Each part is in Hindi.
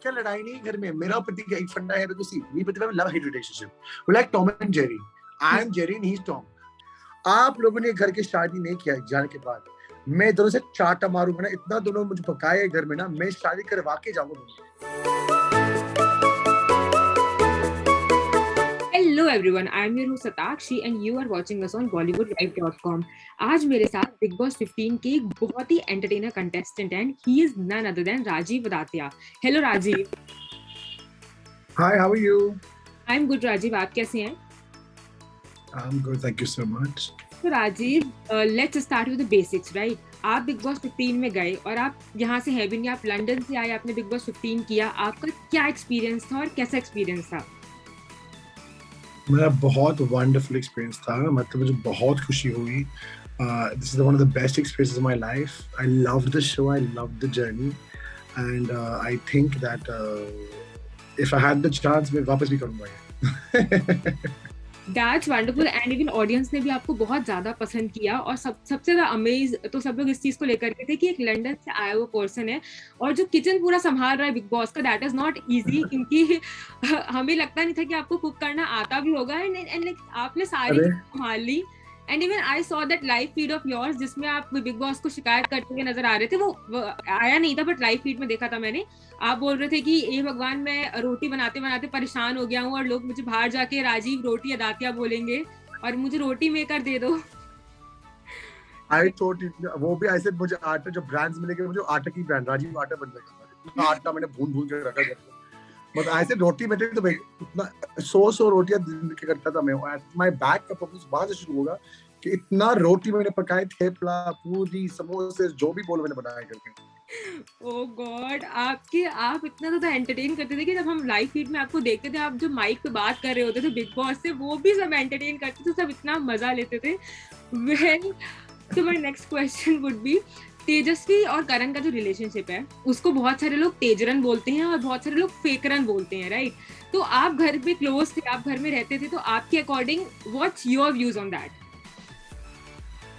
क्या लड़ाई नहीं घर में, मेरा पति का एक फंडा है बिकॉज़ वी पति love hate relationship, we like Tom and Jerry, I am Jerry and he is Tom. आप लोगों ने घर की शादी नहीं किया जाने के बाद मैं दोनों से चाटा मारूंगा ना, इतना दोनों मुझे पकाए घर में ना, मैं शादी करवा के जाऊंगा। Hello everyone, I am your host Satakshi and you are watching us on BollywoodLive.com। आज मेरे साथ बिग बॉस 15 के एक बहुत ही एंटरटेनर कंटेस्टेंट हैं, he is none other than Rajiv Vadatiya. Hello Rajiv. Hi, how are you? I'm good Rajiv, आप कैसे हैं? I'm good, thank you so much. तो Rajiv, let's start with the basics, right? आप बिग बॉस 15 में गए और आप यहाँ से है भी नहीं, आप लंदन से आए, आपने बिग बॉस 15 किया, आपका क्या एक्सपीरियंस था और कैसा एक्सपीरियंस था? मेरा बहुत वंडरफुल एक्सपीरियंस था, मतलब मुझे बहुत खुशी हुई। This is one of the best experiences of my life. I loved the show, I loved the journey, and I think that if I had the chance, मैं वापस भी करूँगा। That's wonderful and even audience ने भी आपको बहुत ज्यादा पसंद किया और सबसे ज्यादा अमेज तो सब लोग इस चीज को लेकर के थे कि एक लंदन से आया हुआ पर्सन है और जो किचन पूरा संभाल रहा है बिग बॉस का, दैट इज नॉट इजी, क्योंकि हमें लगता नहीं था कि आपको कुक करना आता भी होगा एंड लाइक आपने सारी संभाल ली। And even I saw that live feed of yours जिसमें आप बिग बॉस को शिकायत करते हुए नजर आ रहे थे, वो आया नहीं था बट लाइव फीड में देखा था मैंने। आप बोल रहे थे कि ए भगवान, मैं रोटी बनाते बनाते परेशान हो गया हूँ और लोग मुझे बाहर जाके राजीव रोटी अदातिया बोलेंगे और मुझे रोटी मेकर दे दो। आई थॉट वो भी ऐसे, मुझे आटा जो ब्रांड्स मिलेंगे, मुझे आटा की ब्रांड राजीव आटा बन जाएगा, आटा मैंने भून के रखा है, मतलब ऐसे रोटी में तो भाई इतना 100 रोटियां दिन के करता था मैं। माय बैक का प्रोसेस वहां से शुरू होगा कि इतना रोटी मैंने पकाए, थेपला, पूरी, समोसे, जो भी बोलो मैंने बनाया करके। ओह गॉड, आप इतना ज्यादा एंटरटेन करते थे कि जब हम लाइव फीड में आपको देखते थे, आप जो माइक पे बात कर रहे होते थे बिग बॉस से, वो भी सब एंटरटेन करते थे, सब इतना मजा लेते थे। वेल, तो my next question would be, Tejasswi और करण का जो रिलेशनशिप है उसको बहुत सारे लोग तेजरन बोलते हैं और बहुत सारे लोग फेकरन बोलते हैं, राइट? तो आप घर पे क्लोज थे, आप घर में रहते थे, तो आपके according what's your views on that?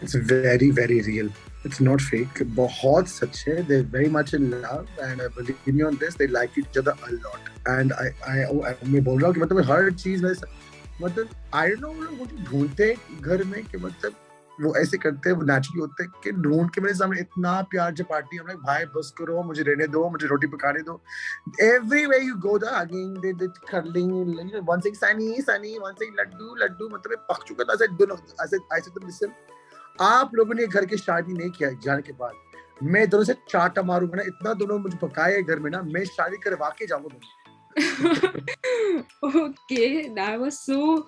It's very very real, it's not fake, बहुत सच है, they're very much in love and I believe me on this, they like each other a lot and मैं बोल रहा हूँ कि मतलब हर चीज में, मतलब I don't know वो ढूंढते घर में कि मतलब वो ऐसे करते हैं, वो नेचुरली होते हैं कि ढूंढ के मेरे सामने इतना प्यार जताती है, हम भाई बस करो, मुझे रहने दो, मुझे रोटी पकाने दो। Everywhere you go the again they cuddling, one saying Sunny, one saying Laddu, मतलब पक चुका था ऐसे तो listen, आप लोगों ने घर की शादी नहीं किया जाने के बाद मैं दोनों से चाटा मारूंगा ना, इतना दोनों मुझे पकाए घर में ना, मैं शादी करवा के जाऊंगा। Okay, that was so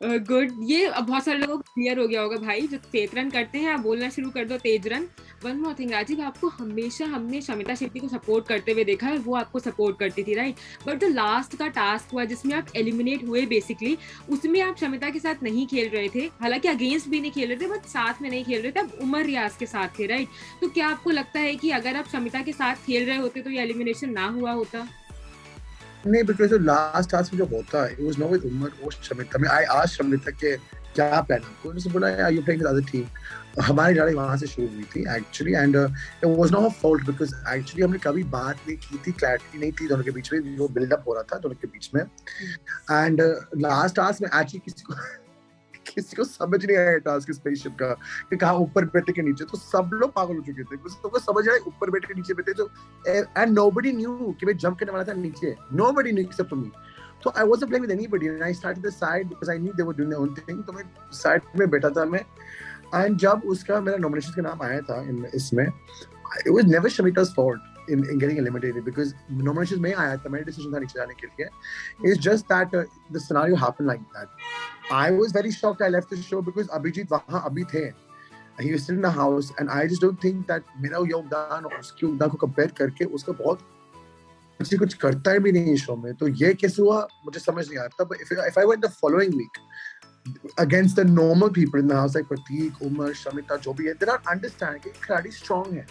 good. ये अब बहुत सारे लोगों को क्लियर हो गया होगा भाई, जो तेजरन करते हैं आप बोलना शुरू कर दो तेजरन। वन मोर थिंग राजीव, आपको हमेशा हमने शमिता शेट्टी को सपोर्ट करते हुए देखा है, वो आपको सपोर्ट करती थी, राइट? बट जो लास्ट का टास्क हुआ जिसमें आप एलिमिनेट हुए बेसिकली, उसमें आप शमिता के साथ नहीं खेल रहे थे, हालांकि अगेंस्ट भी नहीं खेल रहे थे बट साथ में नहीं खेल रहे थे, आप उमर रियाज के साथ थे, राइट? तो क्या आपको लगता है कि अगर आप शमिता के साथ खेल रहे होते तो ये एलिमिनेशन ना हुआ होता? नहीं, बिकॉज़ लास्ट टास्क में जो होता है, it was not with Umar और शमिता। मैं I asked शमिता के क्या प्लान है, उन्होंने बोला यार you playing with other team. हमारी लड़ाई वहां से शुरू हुई थी actually and it was not her fault because actually हमने कभी बात नहीं की थी, क्लैरिटी नहीं थी दोनों के बीच में, वो बिल्ड अप हो रहा था दोनों के बीच में। एंड लास्ट टास्क में एक्चुअली किसी को समझ नहीं आया टास्क स्पेसशिप का कि कहाँ ऊपर बैठे के नीचे, तो सब लोग पागल हो चुके थे, कुछ लोगों को समझ आया ऊपर बैठे के नीचे बैठे, जो एंड नोबडी न्यू कि मैं जंप करने वाला था नीचे, nobody knew except me. So I wasn't playing with anybody and I started the side because I knew they were doing their own thing, तो मैं साइड में बैठा था मैं। एंड जब उसका मेरा नॉमिनेशन का नाम आया था इसमें, it was never Shamita's fault in getting eliminated because nominations में आया था, मेरा डिसीजन था नीचे जाने के लिए। It's just that the scenario happened like that. I was very shocked I left the show because Abhijit वहाँ अभी थे, he was still in the house and I just don't think that मेरा योगदान और उसके योगदान को कंपेयर करके उसका बहुत कुछ करता है भी नहीं शो में, तो ये कैसे हुआ मुझे समझ नहीं आता। But if I went the following week against the normal people in the house like Prateek, Umar, Shamita, जो भी है, they don't understand कि खिलाड़ी strong है।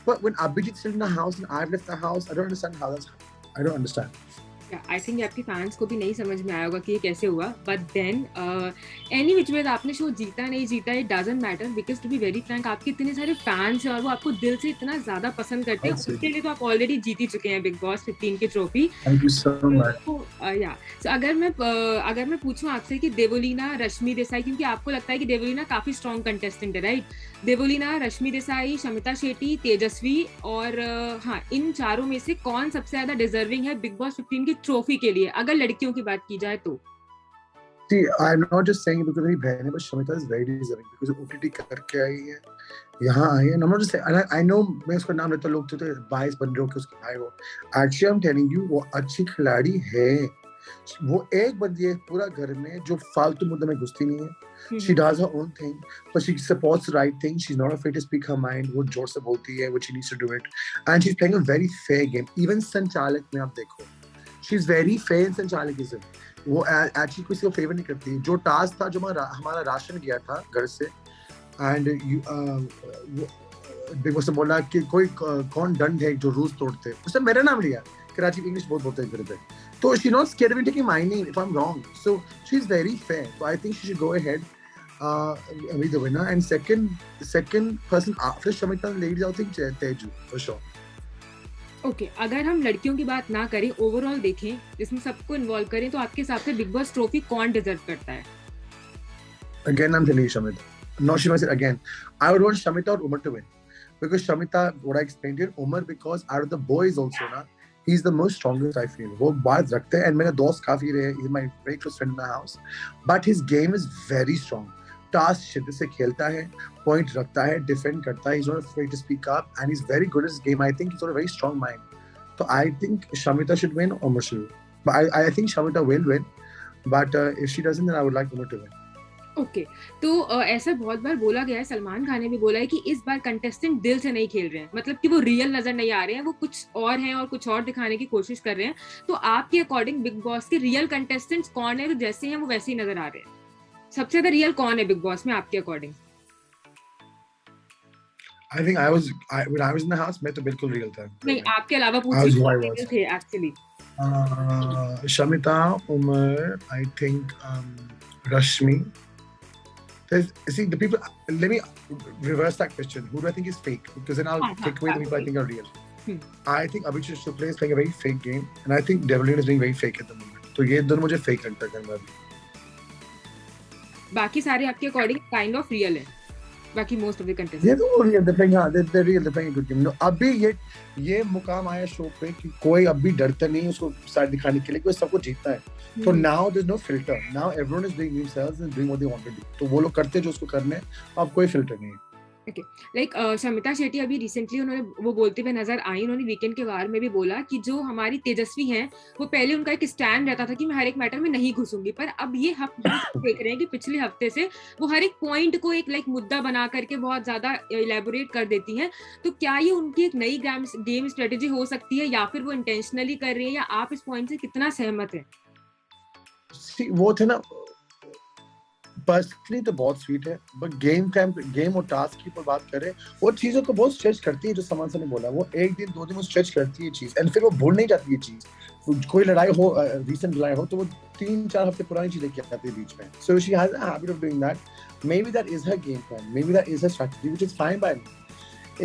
But when Abhijit still in the house and I've left the house, I don't understand how that's happened. I don't understand. I think आपके फैंस को भी नहीं समझ में आया होगा कि ये कैसे हुआ, but then any which ways आपने शो जीता नहीं जीता, it doesn't matter, because to be very frank आपके इतने सारे फैंस हैं और वो आपको दिल से इतना ज्यादा पसंद करते हैं, उसके लिए तो आप ऑलरेडी जीत ही चुके हैं बिग बॉस 15 की trophy. Thank you so much. या सो अगर मैं पूछूं आपसे कि देवोलीना, रश्मि देसाई, क्योंकि आपको लगता है कि देवोलीना काफी स्ट्रॉन्ग कंटेस्टेंट है, राइट? देवोलीना, रश्मि देसाई, शमिता शेट्टी, तेजस्वी और हाँ, इन चारों में से कौन सबसे ज्यादा डिजर्विंग है बिग बॉस 15 की ट्रॉफी के लिए, अगर लड़कियों की बात की जाए तो? See, I'm not just saying it because मेरी बहन है, but Shamita is very deserving because OTT करके आई है, यहाँ आई है. I'm not just saying, and I know मैं उसका नाम लेता, लोग तो बाइस बन रहे हो कि उसके भाई हो. Actually, I'm telling you, वो अच्छी खिलाड़ी है. वो एक बंदी है पूरा घर में जो फालतू मुद्दे में घुसती नहीं है. She does her own thing, but she supports the right thing. She's not afraid to speak her mind. वो जोर से बोलती है, when she needs to do it, and she's playing a very fair game. Even संचालक में आप देखो, she's very fair in संचालकिज्म. वो एक्चुअली किसी को फेवर नहीं करती. जो टास्क था, जो हमारा राशन गया था घर से, एंड बिग बॉस ने बोला कि कोई कौन डंड है जो रूल्स तोड़ते, उसने मेरा नाम लिया कि राजीव इंग्लिश बहुत बोलते हैं घर पे, तो she not scared of taking my name if I am wrong. So she is very fair, so I think she should go ahead with the winner. And second person after Shamita ladies, I think Teju for sure. Okay, अगर हम लड़कियों की बात ना करें, ओवरऑल देखें, जिसमें सबको इन्वॉल्व करें, तो आपके हिसाब से बिग बॉस ट्रॉफी कौन डिजर्व करता है? Again, I'm telling you Shamita. No, she must say again. I would want Shamita or Umar to win. Because Shamita, what I explained here, Umar, because out of the boys also, na, he's the most strongest, I feel. वो बात रखते हैं, and मेरे दोस्त काफी रहे, he's my very close friend in my house. But his game is very strong. Task शिद्दत से खेलता है, पॉइंट रखता है, डिफेंड करता है, he's not afraid to speak up, and he's very good at his game. I think he's got a very strong mind. So I think Shamita should win or Umar should win. But I think Shamita will win. But if she doesn't, then I would like Umar to win. Okay, तो ऐसा बहुत बार बोला गया है, सलमान खान ने भी बोला है कि इस बार कंटेस्टेंट दिल से नहीं खेल रहे हैं, मतलब कि वो रियल नजर नहीं आ रहे हैं, वो कुछ और हैं और कुछ और दिखाने की कोशिश कर रहे हैं. तो आपके अकॉर्डिंग बिग बॉस के रियल कंटेस्टेंट्स कौन है, जैसे हैं वो वैसे ही नजर आ रहे हैं? सबसे ज्यादा रियल कौन है बिग बॉस में आपके according? I think when I was in the house, मैं तो बिल्कुल रियल था. नहीं, आपके अलावा पूछिए थे actually. Shamita, Umar, I think Rashmi. See, the people. Let me reverse that question. Who do I think is fake? Because then I'll take away the people I think are real. I think Abhishek Shukla is playing a very fake game, and I think Devlin is being very fake at the moment. So ये दोनों मुझे fake लगता है कहीं बार. बाकी सारे आपके अकॉर्डिंग काइंड ऑफ रियल है, बाकी मोस्ट ऑफ द कंटेस्टेंट्स ये तो रियल डिपेंड, हां दे रियल डिपेंड गुड गेम. अभी ये मुकाम आया शो पे कि कोई अभी डरता नहीं उसको साइड दिखाने के लिए, कोई सबको जीतता है. तो now there is no filter, now everyone is doing themselves and doing what they want to do. तो वो लोग करते जो उसको करना है, अब कोई फिल्टर नहीं है. ओके, लाइक शमिता शेट्टी अभी रिसेंटली उन्होंने वो बोलते हुए नजर आई, उन्होंने वीकेंड के वार में भी बोला कि जो हमारी तेजस्वी हैं, वो पहले उनका एक स्टैंड रहता था कि मैं हर एक मैटर में नहीं घुसूंगी, पर अब ये देख रहे हैं कि पिछले हफ्ते से वो हर एक पॉइंट को एक लाइक मुद्दा बना करके बहुत ज्यादा इलेबोरेट कर देती हैं. तो क्या ये उनकी एक नई गेम स्ट्रेटेजी हो सकती है, या फिर वो इंटेंशनली कर रही है, या आप इस पॉइंट से कितना सहमत हैं? वो थे ना, पर्सनली तो बहुत स्वीट है, बट गेम और टास्क की पर बात करें, वो चीजों को बहुत स्ट्रेच करती है. जो समान से ने बोला, वो एक दिन 2 दिन वो स्ट्रेच करती है चीज, एंड फिर वो भूल नहीं जाती है चीज. कोई लड़ाई हो, रीसेंट लड़ाई हो, तो वो 3-4 हफ्ते पुरानी चीजें लेके आती है बीच में. So she has a habit of doing that. Maybe that is her game plan, maybe that is her strategy, which is fine by me.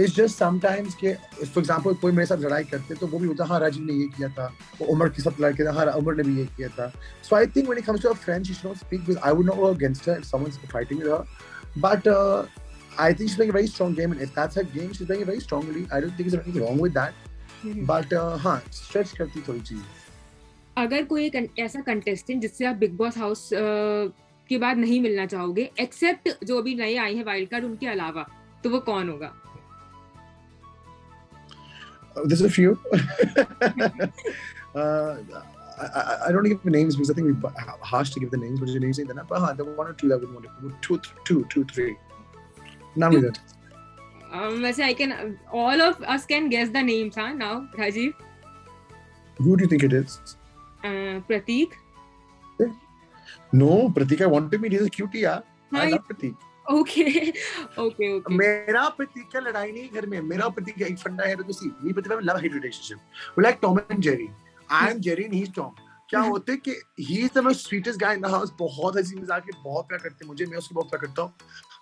It's just sometimes कि for example कोई मेरे साथ लड़ाई करते तो वो भी होता, हाँ राजीव ने ये किया था, वो उमर के साथ लड़ाई किया था, हाँ उमर ने भी ये किया था. So I think when it comes to a friend, she should not speak, because I would not go against her if someone's fighting with her. But I think she's playing a very strong game, and if that's her game, she's playing it very strongly. I don't think there's anything wrong with that. But हाँ, stretch करती थोड़ी चीज़. अगर कोई एक ऐसा कंटेस्टेंट जिससे आप बिग बॉस हाउस के बाद नहीं मिलना चाहोगे, एक्सेप्ट जो अभी नए आए हैं वाइल्ड कार्ड, उनके अलावा, तो वो कौन होगा? There's a few. I don't give the names because I think we harsh to give the names, but your names ain't enough. But the 1 or 2 that would want to, 2, 3. None with it. वैसे all of us can guess the names, huh? Now, Rajiv. Who do you think it is? Prateek. No, Prateek, I want to meet. He's a cutie, yeah. I love Prateek. Okay. मेरा प्रतीक का लड़ाई नहीं घर में. मेरा प्रतीक एक फंडा है, तो see me Pratik love hate relationship. We like Tom and Jerry. I am Jerry and he is Tom. क्या होते कि he is the most sweetest guy in the house, बहुत हंसी मजाक के, बहुत प्यार करते हैं मुझे, मैं उसको बहुत प्यार करता हूँ।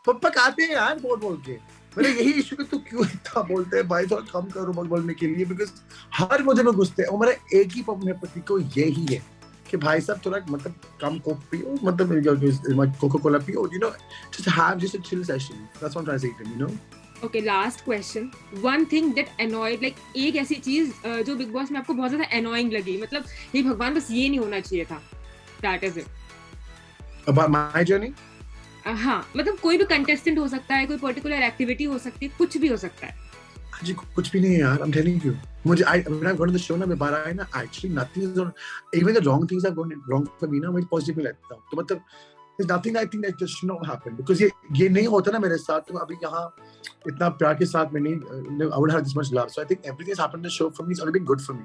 पप्पा कहते हैं यार बोल के, मेरे यही इशू कि तू क्यों इतना बोलते हैं भाई, थोड़ा कम करो बोलने के लिए, बिकॉज हर मुझे में घुसते हैं। और मेरा एक ही पति को यही है कि भाई साहब थोड़ा मतलब कम कोक पियो, मतलब कोका कोला पियो, you know, just have just a chill session, that's what I say to you know. Okay, last question. One thing that annoyed, like एक ऐसी चीज जो बिग बॉस में आपको बहुत ज्यादा annoying लगी, मतलब ये भगवान बस ये नहीं होना चाहिए था, that is it. About my journey? हाँ, मतलब कोई भी कंटेस्टेंट हो सकता है, कोई पर्टिकुलर एक्टिविटी हो सकती है, कुछ भी हो सकता है। जी कुछ भी नहीं है यार, I'm telling you. मुझे when I got on the show ना, मैं बाहर आया ना, actually nothing is on, even the wrong things have gone wrong for me ना, मैं positive रहता हूँ। तो मतलब there's nothing I think that just should not happen, because ये नहीं होता ना मेरे साथ, तो अभी यहाँ इतना प्यार के साथ मैं नहीं, I would have this much love, so I think everything that's happened in the show for me has only been good for me,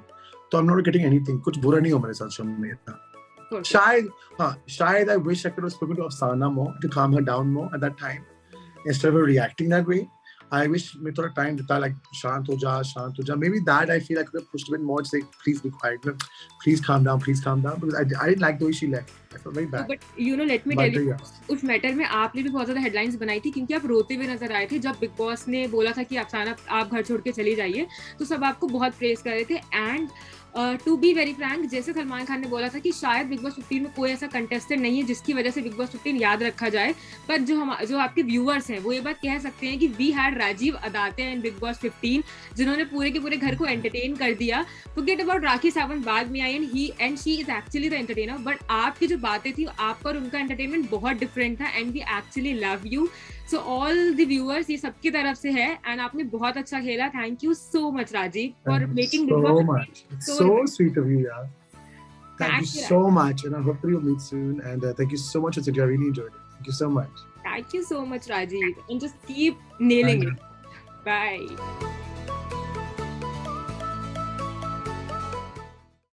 तो I'm not getting anything, कुछ बुरा नहीं हो मेरे साथ शो में इतना। शायद I wish I could have spoken to Afsana more to calm her down more at that time instead of reacting that way. I wish मैं थोड़ा time देता, like शांत हो जा, maybe that I feel I could have pushed a bit more to say please be quiet, please calm down, because I didn't like the way she left. I felt very bad. But you know, let me tell you, उस मैटर में आपने भी बहुत ज्यादा हेडलाइंस बनाई थी, क्योंकि आप रोते हुए नजर आए थे जब बिग बॉस ने बोला था कि अफसाना आप घर छोड़ के चली जाइए, तो सब आपको बहुत प्रेज कर रहे थे। And to be very frank, जैसे सलमान खान ने बोला था कि शायद बिग बॉस 15 में कोई ऐसा कंटेस्टेंट नहीं है जिसकी वजह से बिग बॉस 15 याद रखा जाए, पर जो आपके व्यूअर्स हैं वो ये बात कह सकते हैं कि we had Rajiv Adatia in Bigg Boss 15, जिन्होंने पूरे के पूरे घर को एंटरटेन कर दिया। फॉरगेट अबाउट राखी सावंत बाद में आई and she is actually the entertainer, but आपकी जो बातें थी आपका और उनका एंटरटेनमेंट बहुत डिफरेंट था, and we actually love you. So all the viewers, ये सबकी तरफ से है, एंड आपने बहुत अच्छा खेला। Thank you so much Rajiv for making Bigg Boss so sweet of you, yeah. Thank you so much, and I hope we'll meet soon, and thank you so much, Asidya. I really enjoyed it. Thank you so much. Thank you so much, Rajiv, and just keep nailing it. Bye.